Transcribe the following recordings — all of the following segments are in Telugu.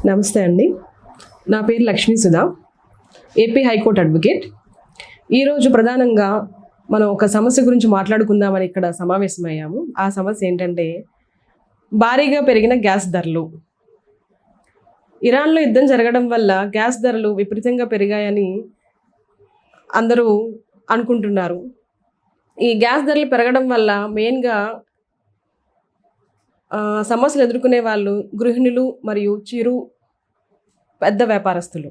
నమస్తే అండి, నా పేరు Lakshmi Sudha, AP high court advocate. ఈరోజు ప్రధానంగా మనం ఒక సమస్య గురించి మాట్లాడుకుందామని ఇక్కడ సమావేశమయ్యాము. ఆ సమస్య ఏంటంటే భారీగా పెరిగిన గ్యాస్ ధరలు. ఇరాన్లో యుద్ధం జరగడం వల్ల గ్యాస్ ధరలు విపరీతంగా పెరిగాయని అందరూ అనుకుంటున్నారు. ఈ గ్యాస్ ధరలు పెరగడం వల్ల మెయిన్గా సమస్యలు ఎదుర్కొనే వాళ్ళు గృహిణులు మరియు పెద్ద వ్యాపారస్తులు.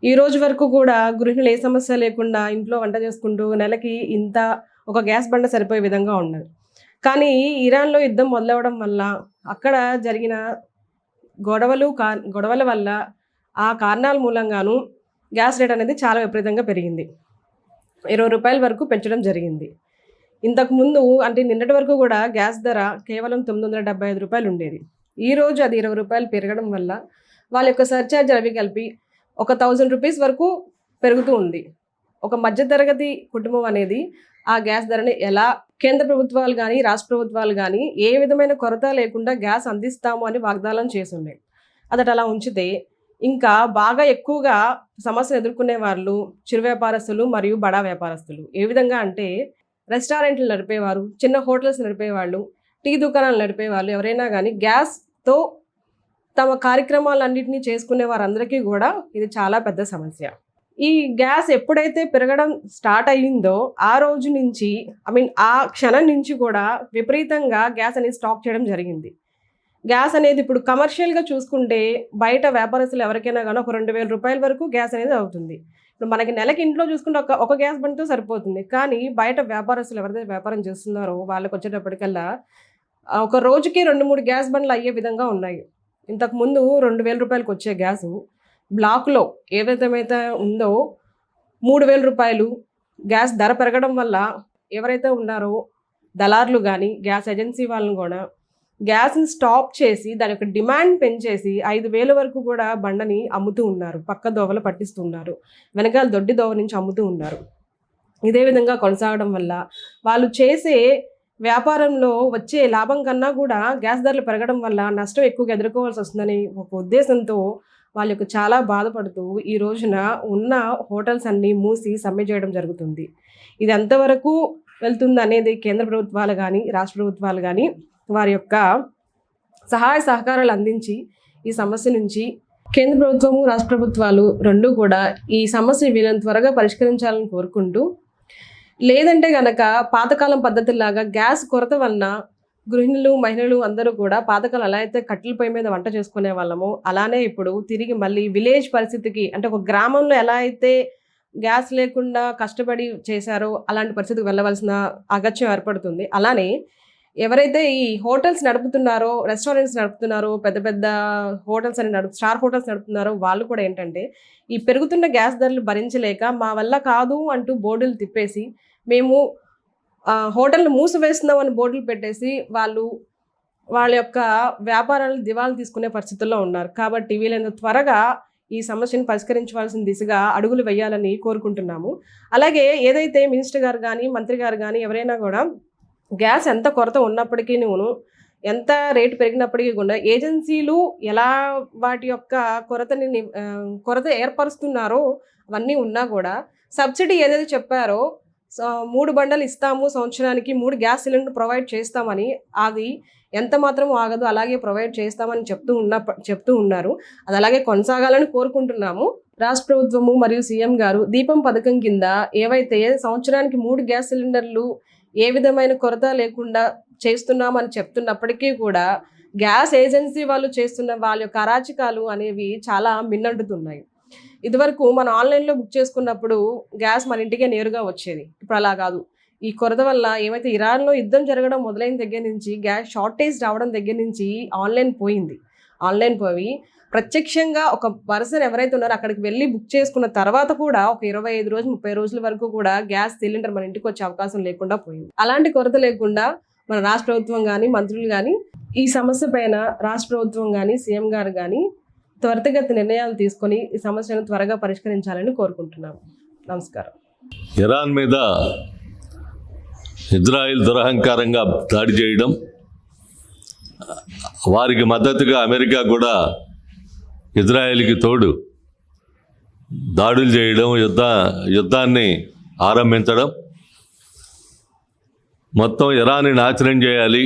ఈ రోజు వరకు కూడా గృహిణులు ఏ సమస్య లేకుండా ఇంట్లో వంట చేసుకుంటూ నెలకి ఇంత ఒక గ్యాస్ బండ సరిపోయే విధంగా ఉన్నది. కానీ ఇరాన్లో యుద్ధం మొదలవడం వల్ల అక్కడ జరిగిన గొడవల వల్ల ఆ కారణాల మూలంగాను గ్యాస్ రేట్ అనేది చాలా విపరీతంగా పెరిగింది. 20 రూపాయల వరకు పెంచడం జరిగింది. ఇంతకుముందు అంటే నిన్నటి వరకు కూడా గ్యాస్ ధర కేవలం 975 రూపాయలు ఉండేది. ఈరోజు అది 20 రూపాయలు పెరగడం వల్ల వాళ్ళ యొక్క సర్ఛార్జ్ అవి కలిపి ఒక 1000 రూపీస్ వరకు పెరుగుతూ ఉంది. ఒక మధ్యతరగతి కుటుంబం అనేది ఆ గ్యాస్ ధరని ఎలా కేంద్ర ప్రభుత్వాలు కానీ రాష్ట్ర ప్రభుత్వాలు కానీ ఏ విధమైన కొరత లేకుండా గ్యాస్ అందిస్తాము అని వాగ్దానం చేస్తున్నాయి. అదట అలా ఉంచితే ఇంకా బాగా ఎక్కువగా సమస్యలు ఎదుర్కొనే వాళ్ళు చిరు వ్యాపారస్తులు మరియు బడా వ్యాపారస్తులు. ఏ విధంగా అంటే రెస్టారెంట్లు నడిపేవారు, చిన్న హోటల్స్ నడిపేవాళ్ళు, టీ దుకాణాలు నడిపేవాళ్ళు, ఎవరైనా కానీ గ్యాస్తో తమ కార్యక్రమాలన్నింటినీ చేసుకునే వారందరికీ కూడా ఇది చాలా పెద్ద సమస్య. ఈ గ్యాస్ ఎప్పుడైతే పెరగడం స్టార్ట్ అయ్యిందో ఆ రోజు నుంచి ఆ క్షణం నుంచి కూడా విపరీతంగా గ్యాస్ అనేది స్టాక్ చేయడం జరిగింది. గ్యాస్ అనేది ఇప్పుడు కమర్షియల్గా చూసుకుంటే బయట వ్యాపారస్తులు ఎవరికైనా కానీ ఒక 2000 రూపాయల వరకు గ్యాస్ అనేది అవుతుంది. ఇప్పుడు మనకి నెలకి ఇంట్లో చూసుకుంటే ఒక గ్యాస్ బండితో సరిపోతుంది. కానీ బయట వ్యాపారస్తులు ఎవరైతే వ్యాపారం చేస్తున్నారో వాళ్ళకి వచ్చేటప్పటికల్లా ఒక రోజుకి 2-3 గ్యాస్ బండ్లు అయ్యే విధంగా ఉన్నాయి. ఇంతకుముందు 2000 రూపాయలకు వచ్చే గ్యాసు బ్లాక్లో ఏదైతే ఉందో 3000 రూపాయలు. గ్యాస్ ధర పెరగడం వల్ల ఎవరైతే ఉన్నారో దళారులు కానీ గ్యాస్ ఏజెన్సీ వాళ్ళని కూడా గ్యాస్ని స్టాప్ చేసి దాని యొక్క డిమాండ్ పెంచేసి 5000 వరకు కూడా బండని అమ్ముతూ ఉన్నారు. పక్క దోవలు పట్టిస్తున్నారు, వెనకాల దొడ్డి దోవ నుంచి అమ్ముతూ ఉన్నారు. ఇదే విధంగా కొనసాగడం వల్ల వాళ్ళు చేసే వ్యాపారంలో వచ్చే లాభం కన్నా కూడా గ్యాస్ ధరలు పెరగడం వల్ల నష్టం ఎక్కువగా ఎదుర్కోవాల్సి వస్తుందని ఒక ఉద్దేశంతో వాళ్ళకు చాలా బాధపడుతూ ఈ రోజున ఉన్న హోటల్స్ అన్నీ మూసి సమ్మె చేయడం జరుగుతుంది. ఇది ఎంతవరకు వెళ్తుంది అనేది కేంద్ర ప్రభుత్వాలు కానీ రాష్ట్ర ప్రభుత్వాలు కానీ వారి యొక్క సహాయ సహకారాలు అందించి ఈ సమస్య నుంచి కేంద్ర ప్రభుత్వము రాష్ట్ర ప్రభుత్వాలు రెండూ కూడా ఈ సమస్య వీళ్ళని త్వరగా పరిష్కరించాలని కోరుకుంటూ, లేదంటే గనక పాతకాలం పద్ధతిలాగా గ్యాస్ కొరత వలన గృహిణులు మహిళలు అందరూ కూడా పాతకాలం ఎలా అయితే కట్టెల పొయ్యి మీద వంట చేసుకునే వాళ్ళమో అలానే ఇప్పుడు తిరిగి మళ్ళీ విలేజ్ పరిస్థితికి అంటే ఒక గ్రామంలో ఎలా అయితే గ్యాస్ లేకుండా కష్టపడి చేశారో అలాంటి పరిస్థితికి వెళ్ళవలసిన అగత్యం ఏర్పడుతుంది. అలానే ఎవరైతే ఈ హోటల్స్ నడుపుతున్నారో, రెస్టారెంట్స్ నడుపుతున్నారో, పెద్ద పెద్ద హోటల్స్ అని స్టార్ హోటల్స్ నడుపుతున్నారో వాళ్ళు కూడా ఏంటంటే ఈ పెరుగుతున్న గ్యాస్ ధరలు భరించలేక మా వల్ల కాదు అంటూ బోర్డులు తిప్పేసి మేము హోటల్ని మూసివేస్తున్నామని బోర్డులు పెట్టేసి వాళ్ళ యొక్క వ్యాపారాలను దివాళా తీసుకునే పరిస్థితుల్లో ఉన్నారు. కాబట్టి వీళ్ళని త్వరగా ఈ సమస్యను పరిష్కరించవలసిన దిశగా అడుగులు వేయాలని కోరుకుంటున్నాము. అలాగే ఏదైతే మినిస్టర్ గారు కానీ మంత్రి గారు కానీ ఎవరైనా కూడా గ్యాస్ ఎంత కొరత ఉన్నప్పటికీ ఎంత రేటు పెరిగినప్పటికీ కూడా ఏజెన్సీలు ఎలా వాటి యొక్క కొరత ఏర్పరుస్తున్నారో అవన్నీ ఉన్నా కూడా సబ్సిడీ ఏదైతే చెప్పారో 3 బండలు ఇస్తాము, సంవత్సరానికి 3 గ్యాస్ సిలిండర్ ప్రొవైడ్ చేస్తామని అది ఎంత మాత్రం ఆగదు, అలాగే ప్రొవైడ్ చేస్తామని చెప్తూ ఉన్నారు. అది అలాగే కొనసాగాలని కోరుకుంటున్నాము. రాష్ట్ర ప్రభుత్వము మరియు సీఎం గారు దీపం పథకం కింద ఏవైతే సంవత్సరానికి 3 గ్యాస్ సిలిండర్లు ఏ విధమైన కొరత లేకుండా చేస్తున్నామని చెప్తున్నప్పటికీ కూడా గ్యాస్ ఏజెన్సీ వాళ్ళు చేస్తున్న వాళ్ళ యొక్క అరాచకాలు అనేవి చాలా మిన్నంటుతున్నాయి. ఇదివరకు మనం ఆన్లైన్లో బుక్ చేసుకున్నప్పుడు గ్యాస్ మన ఇంటికే నేరుగా వచ్చేది. ఇప్పుడు అలా కాదు. ఈ కొరత వల్ల ఏమైతే ఇరాన్లో యుద్ధం జరగడం మొదలైన దగ్గర నుంచి గ్యాస్ షార్టేజ్ రావడం దగ్గర నుంచి ఆన్లైన్ పోయి ప్రత్యక్షంగా ఒక పర్సన్ ఎవరైతే ఉన్నారో అక్కడికి వెళ్ళి బుక్ చేసుకున్న తర్వాత కూడా ఒక 25 రోజులు 30 రోజుల వరకు కూడా గ్యాస్ సిలిండర్ మన ఇంటికి వచ్చే అవకాశం లేకుండా పోయింది. అలాంటి కొరత లేకుండా మన రాష్ట్ర ప్రభుత్వం కానీ మంత్రులు కానీ ఈ సమస్య పైన రాష్ట్ర ప్రభుత్వం కానీ సీఎం గారు కానీ త్వరితగతి నిర్ణయాలు తీసుకొని ఈ సమస్యను త్వరగా పరిష్కరించాలని కోరుకుంటున్నాము. నమస్కారం. ఇరాన్ మీద ఇజ్రాయిల్ దురహంకారంగా దాడి చేయడం, వారికి మద్దతుగా అమెరికా కూడా ఇజ్రాయెల్కి తోడు దాడులు చేయడం, యుద్ధాన్ని ఆరంభించడం, మొత్తం ఇరాన్ని నాశనం చేయాలి,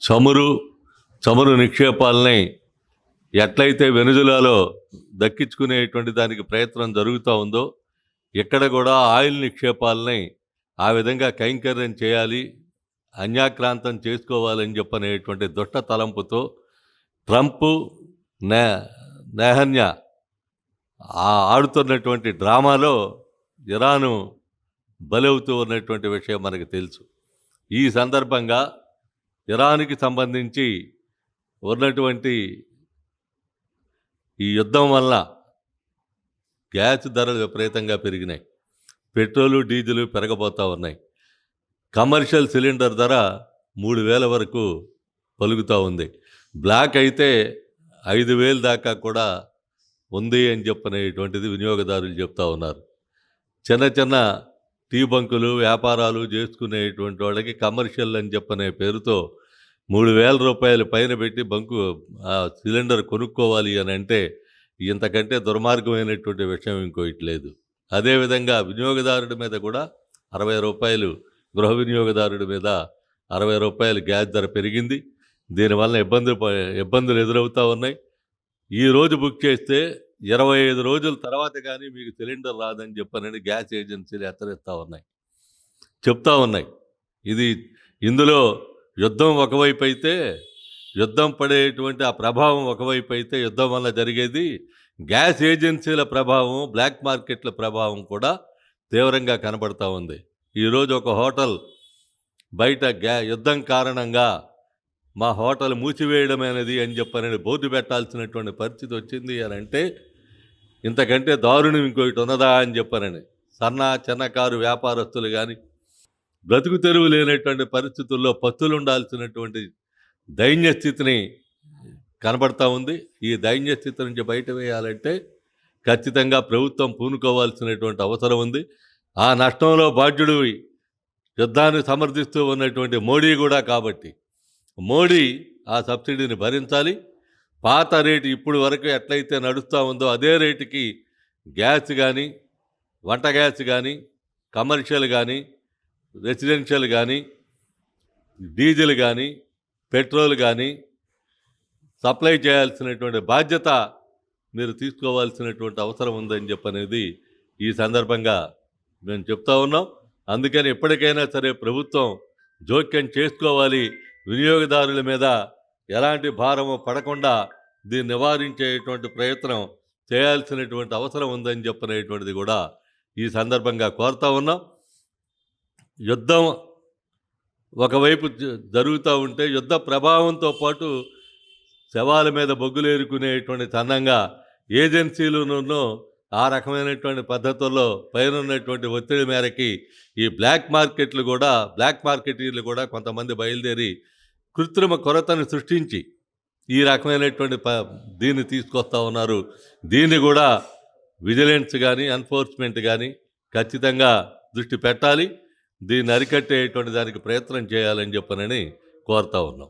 చమురు నిక్షేపాలని ఎట్లయితే వెనుజులాలో దక్కించుకునేటువంటి దానికి ప్రయత్నం జరుగుతూ ఉందో, ఇక్కడ కూడా ఆయిల్ నిక్షేపాలని ఆ విధంగా కైంకర్యం చేయాలి, అన్యాక్రాంతం చేసుకోవాలని చెప్పనేటువంటి దుష్ట తలంపుతో ట్రంప్ నెహన్యా ఆడుతున్నటువంటి డ్రామాలో ఇరాను బలవుతూ ఉన్నటువంటి విషయం మనకు తెలుసు. ఈ సందర్భంగా ఇరాన్కి సంబంధించి ఉన్నటువంటి ఈ యుద్ధం వల్ల గ్యాస్ ధరలు విపరీతంగా పెరిగినాయి, పెట్రోలు డీజిల్ పెరగబోతూ ఉన్నాయి. కమర్షియల్ సిలిండర్ ధర 3,000 వరకు పలుకుతూ ఉంది. బ్లాక్ అయితే 5,000 దాకా కూడా ఉంది అని చెప్పనేటువంటిది వినియోగదారులు చెప్తా ఉన్నారు. చిన్న టీ బంకులు వ్యాపారాలు చేసుకునేటువంటి వాళ్ళకి కమర్షియల్ అని చెప్పనే పేరుతో 3,000 రూపాయలు పైన పెట్టి సిలిండర్ కొనుక్కోవాలి అని అంటే ఇంతకంటే దుర్మార్గమైనటువంటి విషయం ఇంకోటి లేదు. అదేవిధంగా వినియోగదారుడి మీద కూడా 60 రూపాయలు, గృహ వినియోగదారుడి మీద 60 రూపాయలు గ్యాస్ ధర పెరిగింది. దీనివల్ల ఇబ్బందులు ఎదురవుతూ ఉన్నాయి. ఈరోజు బుక్ చేస్తే 25 రోజుల తర్వాత కానీ మీకు సిలిండర్ రాదని చెప్పనని గ్యాస్ ఏజెన్సీలు చెప్తా ఉన్నాయి. ఇందులో యుద్ధం ఒకవైపు అయితే, యుద్ధం పడేటువంటి ఆ ప్రభావం ఒకవైపు అయితే, యుద్ధం వల్ల జరిగేది గ్యాస్ ఏజెన్సీల ప్రభావం, బ్లాక్ మార్కెట్ల ప్రభావం కూడా తీవ్రంగా కనబడతా ఉంది. ఈరోజు ఒక హోటల్ బయట యుద్ధం కారణంగా మా హోటల్ మూసివేయడమైనది అని చెప్పనని బోర్డు పెట్టాల్సినటువంటి పరిస్థితి వచ్చింది అని అంటే ఇంతకంటే దారుణం ఇంకోటి ఉన్నదా అని చెప్పనని చిన్నకారు వ్యాపారస్తులు కానీ బ్రతుకు తెరువు లేనటువంటి పరిస్థితుల్లో పత్తులుండాల్సినటువంటి దైన్య స్థితిని కనబడతా ఉంది. ఈ దైన్య స్థితి నుంచి బయట వేయాలంటే ఖచ్చితంగా ప్రభుత్వం పూనుకోవాల్సినటువంటి అవసరం ఉంది. ఆ నష్టంలో బాధ్యుడు యుద్ధాన్ని సమర్థిస్తూ ఉన్నటువంటి మోడీ కూడా. కాబట్టి మోడీ ఆ సబ్సిడీని భరించాలి. పాత రేటు ఇప్పుడు వరకు ఎట్లయితే నడుస్తూ ఉందో అదే రేటుకి గ్యాస్ కానీ, వంట గ్యాస్ కానీ, కమర్షియల్ కానీ, రెసిడెన్షియల్ కానీ, డీజిల్ కానీ, పెట్రోల్ కానీ సప్లై చేయాల్సినటువంటి బాధ్యత మీరు తీసుకోవాల్సినటువంటి అవసరం ఉందని చెప్పనేది ఈ సందర్భంగా మేము చెప్తా ఉన్నాం. అందుకని ఎప్పటికైనా సరే ప్రభుత్వం జోక్యం చేసుకోవాలి. వినియోగదారుల మీద ఎలాంటి భారము పడకుండా దీన్ని నివారించేటువంటి ప్రయత్నం చేయాల్సినటువంటి అవసరం ఉందని చెప్పనేటువంటిది కూడా ఈ సందర్భంగా కోరుతా ఉన్నాం. యుద్ధం ఒకవైపు జరుగుతూ ఉంటే యుద్ధ ప్రభావంతో పాటు శవాల మీద బొగ్గులేరుకునేటువంటి తన్నంగా ఏజెన్సీలను ఆ రకమైనటువంటి పద్ధతుల్లో పైన ఉన్నటువంటి ఒత్తిడి మేరకి ఈ బ్లాక్ మార్కెటీర్లు కూడా కొంతమంది బయలుదేరి కృత్రిమ కొరతను సృష్టించి ఈ రకమైనటువంటి దీన్ని తీసుకొస్తూ ఉన్నారు. దీన్ని కూడా విజిలెన్స్ కానీ, ఎన్ఫోర్స్మెంట్ కానీ ఖచ్చితంగా దృష్టి పెట్టాలి. దీన్ని అరికట్టేటువంటి దానికి ప్రయత్నం చేయాలని చెప్పనని కోరుతా ఉన్నాం.